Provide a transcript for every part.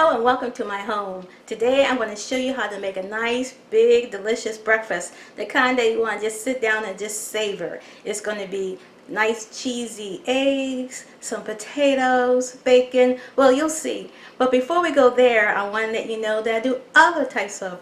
Hello and welcome to my home. Today I'm going to show you how to make a nice, big, delicious breakfast. The kind that you want to just sit down and just savor. It's going to be nice cheesy eggs, some potatoes, bacon. Well, you'll see. But before we go there, I want to let you know that I do other types of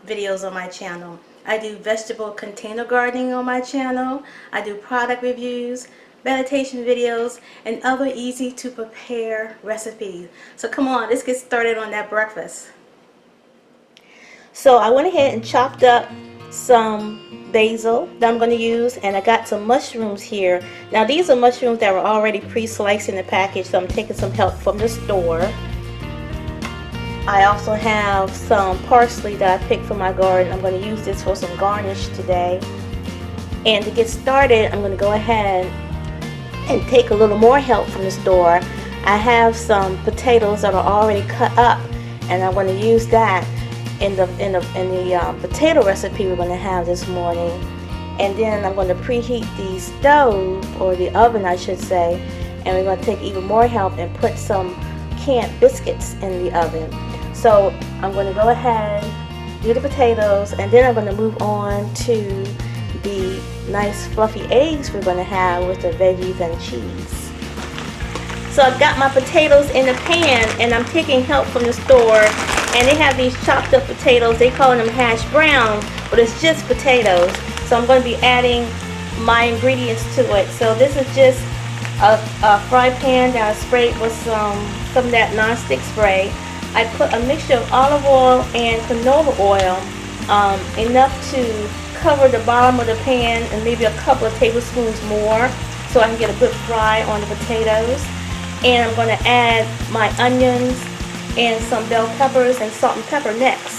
videos on my channel. I do vegetable container gardening on my channel. I do product reviews, meditation videos, and other easy to prepare recipes. So come on, let's get started on that breakfast. So I went ahead and chopped up some basil that I'm going to use, and I got some mushrooms here. Now these are mushrooms that were already pre-sliced in the package, so I'm taking some help from the store. I also have some parsley that I picked from my garden. I'm going to use this for some garnish today. And to get started, I'm going to go ahead and take a little more help from the store. I have some potatoes that are already cut up, and I'm going to use that in the potato recipe we're going to have this morning. And then I'm going to preheat the stove, or the oven I should say, and we're going to take even more help and put some canned biscuits in the oven. So I'm going to go ahead, do the potatoes, and then I'm going to move on to the nice fluffy eggs we're going to have with the veggies and cheese. So I've got my potatoes in the pan, and I'm taking help from the store, and they have these chopped up potatoes. They call them hash browns, but it's just potatoes. So I'm going to be adding my ingredients to it. So this is just a fry pan that I sprayed with some of that non-stick spray. I put a mixture of olive oil and canola oil, enough to cover the bottom of the pan, and maybe a couple of tablespoons more so I can get a good fry on the potatoes. And I'm going to add my onions and some bell peppers and salt and pepper next.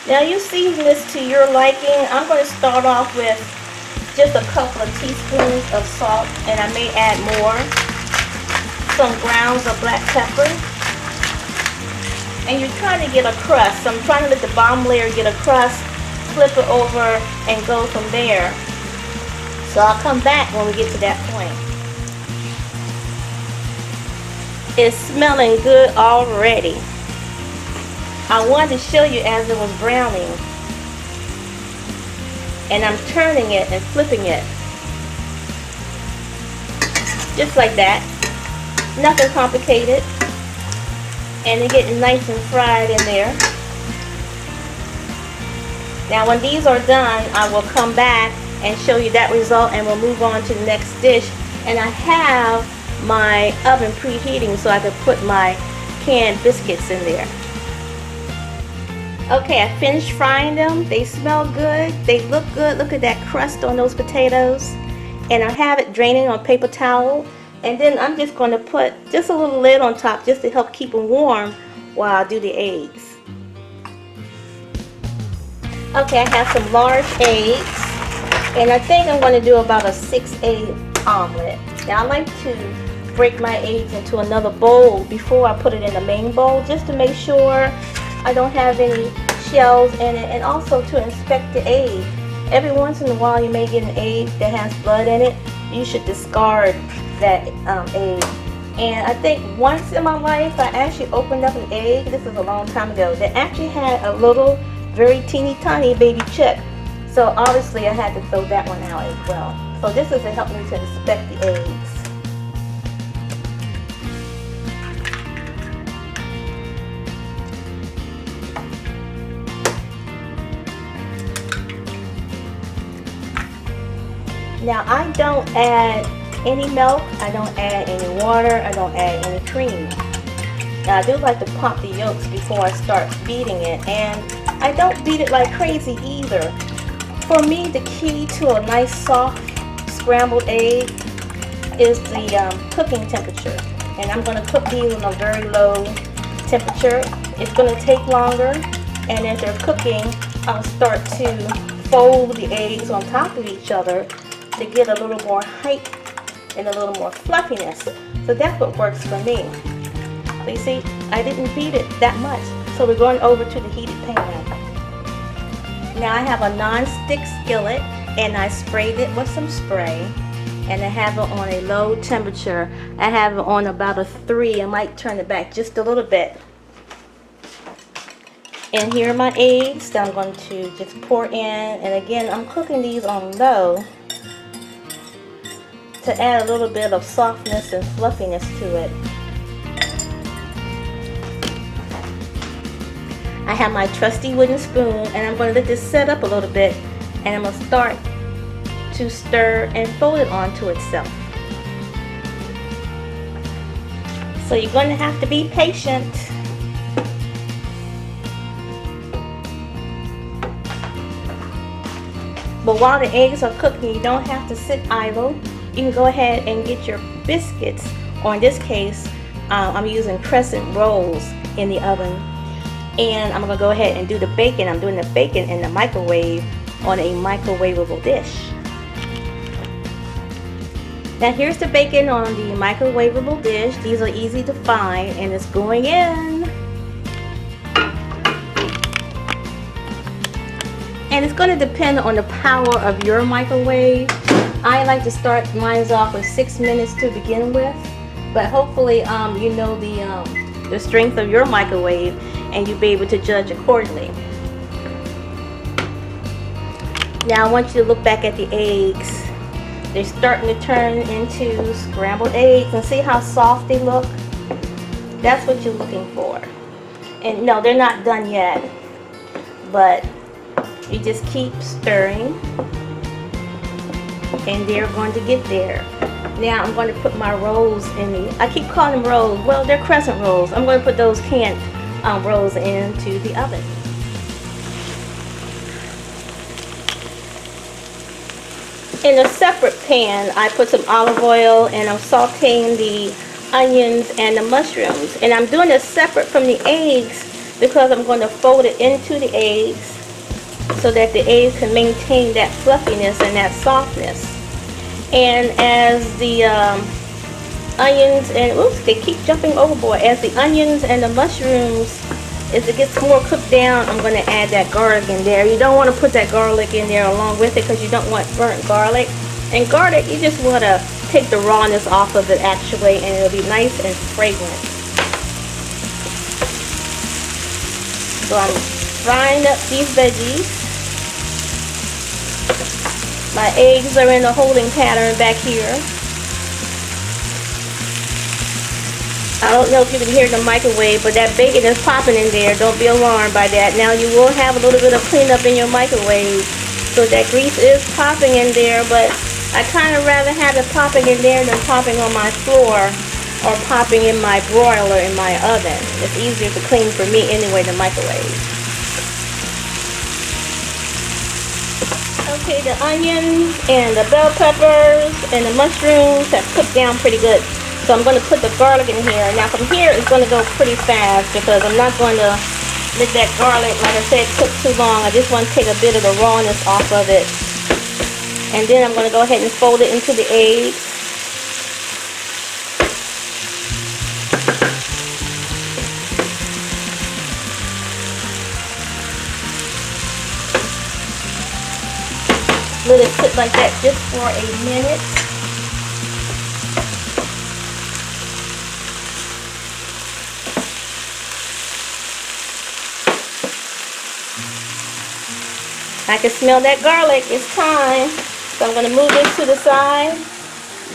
Now you season this to your liking. I'm going to start off with just a couple of teaspoons of salt, and I may add more. Some grounds of black pepper. And you're trying to get a crust. So I'm trying to let the bottom layer get a crust, flip it over, and go from there. So I'll come back when we get to that point. It's smelling good already. I wanted to show you as it was browning, and I'm turning it and flipping it just like that, nothing complicated, and they're getting nice and fried in there. Now when these are done, I will come back and show you that result, and we'll move on to the next dish. And I have my oven preheating so I can put my canned biscuits in there. Okay, I finished frying them. They smell good. They look good. Look at that crust on those potatoes. And I have it draining on paper towel. And then I'm just going to put just a little lid on top just to help keep them warm while I do the eggs. Okay, I have some large eggs. And I think I'm going to do about a 6-egg omelet. Now I like to break my eggs into another bowl before I put it in the main bowl, just to make sure I don't have any shells in it, and also to inspect the egg. Every once in a while you may get an egg that has blood in it. You should discard that egg. And I think once in my life I actually opened up an egg, this is a long time ago, that actually had a little very teeny tiny baby chick. So obviously I had to throw that one out as well. So this is to help me to inspect the eggs. Now I don't add any milk, I don't add any water, I don't add any cream. Now I do like to pump the yolks before I start beating it, and I don't beat it like crazy either. For me, the key to a nice soft scrambled egg is the cooking temperature. And I'm going to cook these on a very low temperature it's going to take longer, and as they're cooking, I'll start to fold the eggs on top of each other to get a little more height and a little more fluffiness. So that's what works for me. So you see, I didn't beat it that much. So we're going over to the heated pan. Now I have a non-stick skillet, and I sprayed it with some spray, and I have it on a low temperature. I have it on about a 3. I might turn it back just a little bit. And here are my eggs that I'm going to just pour in, and again I'm cooking these on low to add a little bit of softness and fluffiness to it. I have my trusty wooden spoon, and I'm going to let this set up a little bit, and I'm going to start to stir and fold it onto itself. So you're going to have to be patient. But while the eggs are cooking, you don't have to sit idle. You can go ahead and get your biscuits, or in this case, I'm using crescent rolls in the oven. And I'm going to go ahead and do the bacon. I'm doing the bacon in the microwave on a microwavable dish. Now here's the bacon on the microwavable dish. These are easy to find, and it's going in. And it's going to depend on the power of your microwave. I like to start mine off with 6 minutes to begin with, but hopefully you know the strength of your microwave, and you'll be able to judge accordingly. Now I want you to look back at the eggs. They're starting to turn into scrambled eggs, and see how soft they look? That's what you're looking for. And no, they're not done yet, but you just keep stirring, and they're going to get there. Now I'm going to put my rolls in the, I keep calling them rolls, well they're crescent rolls. I'm going to put those canned rolls into the oven. In a separate pan, I put some olive oil, and I'm sauteing the onions and the mushrooms. And I'm doing it separate from the eggs because I'm going to fold it into the eggs so that the eggs can maintain that fluffiness and that softness. And as the onions and, oops, they keep jumping overboard. As the onions and the mushrooms, as it gets more cooked down, I'm going to add that garlic in there. You don't want to put that garlic in there along with it because you don't want burnt garlic. And garlic, you just want to take the rawness off of it actually, and it'll be nice and fragrant. So I'm frying up these veggies. My eggs are in a holding pattern back here. I don't know if you can hear the microwave, but that bacon is popping in there. Don't be alarmed by that. Now you will have a little bit of cleanup in your microwave. So that grease is popping in there, but I kind of rather have it popping in there than popping on my floor or popping in my broiler in my oven. It's easier to clean for me anyway than microwave. Okay, the onions and the bell peppers and the mushrooms have cooked down pretty good. So I'm going to put the garlic in here. Now from here it's going to go pretty fast because I'm not going to let that garlic, like I said, cook too long. I just want to take a bit of the rawness off of it. And then I'm going to go ahead and fold it into the eggs. Let it sit like that just for a minute. I can smell that garlic. It's time. So I'm going to move this to the side.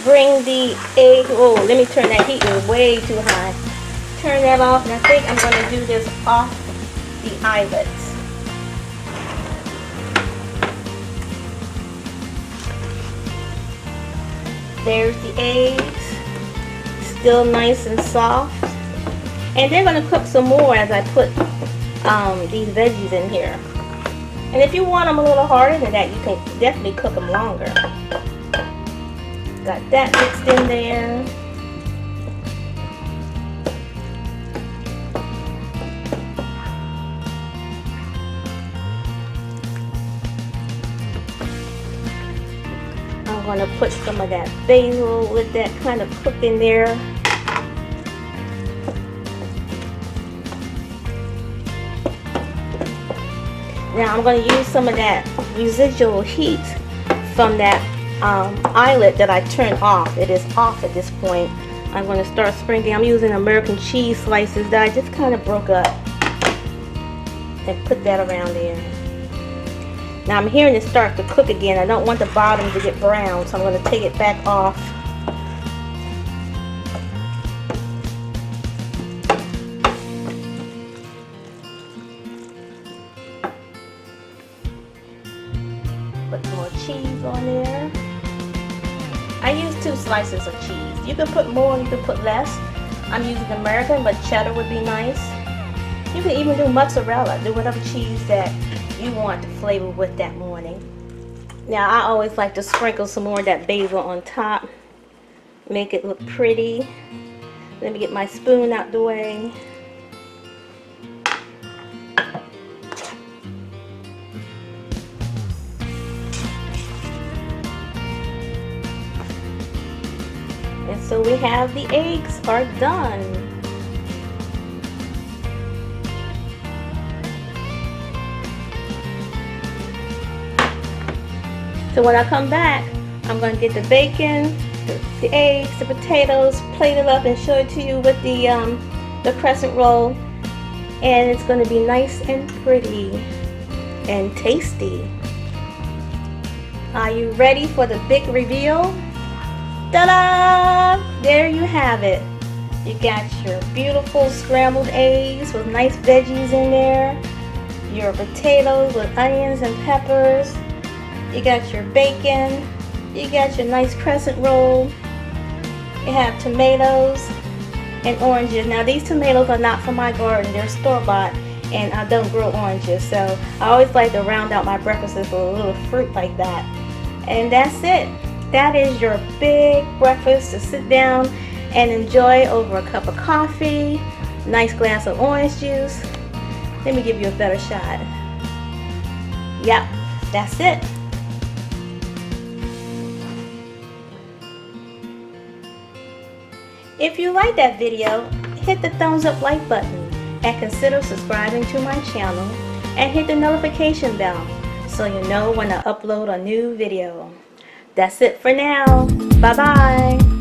Bring the egg. Oh, let me turn that heat way too high. Turn that off, and I think I'm going to do this off the eyelets. There's the eggs. Still nice and soft. And they're going to cook some more as I put these veggies in here. And if you want them a little harder than that, you can definitely cook them longer. Got that mixed in there. I'm going to put some of that basil with that kind of cook in there. Now I'm going to use some of that residual heat from that eyelet that I turned off. It is off at this point. I'm going to start sprinkling. I'm using American cheese slices that I just kind of broke up and put that around there. Now I'm hearing it start to cook again. I don't want the bottom to get brown, so I'm going to take it back off. Put more cheese on there. I use 2 slices of cheese. You can put more, you can put less. I'm using American, but cheddar would be nice. You can even do mozzarella. Do whatever cheese that you want to flavor with that morning. Now I always like to sprinkle some more of that basil on top. Make it look pretty. Let me get my spoon out the way. And so we have the eggs are done. So when I come back, I'm going to get the bacon, the eggs, the potatoes, plate it up and show it to you with the crescent roll. And it's going to be nice and pretty and tasty. Are you ready for the big reveal? Ta-da! There you have it. You got your beautiful scrambled eggs with nice veggies in there. Your potatoes with onions and peppers. You got your bacon. You got your nice crescent roll. You have tomatoes and oranges. Now these tomatoes are not from my garden. They're store-bought, and I don't grow oranges. So I always like to round out my breakfasts with a little fruit like that. And that's it. That is your big breakfast to sit down and enjoy over a cup of coffee, nice glass of orange juice. Let me give you a better shot. Yep, that's it. If you like that video, hit the thumbs up like button and consider subscribing to my channel and hit the notification bell so you know when I upload a new video. That's it for now. Bye bye.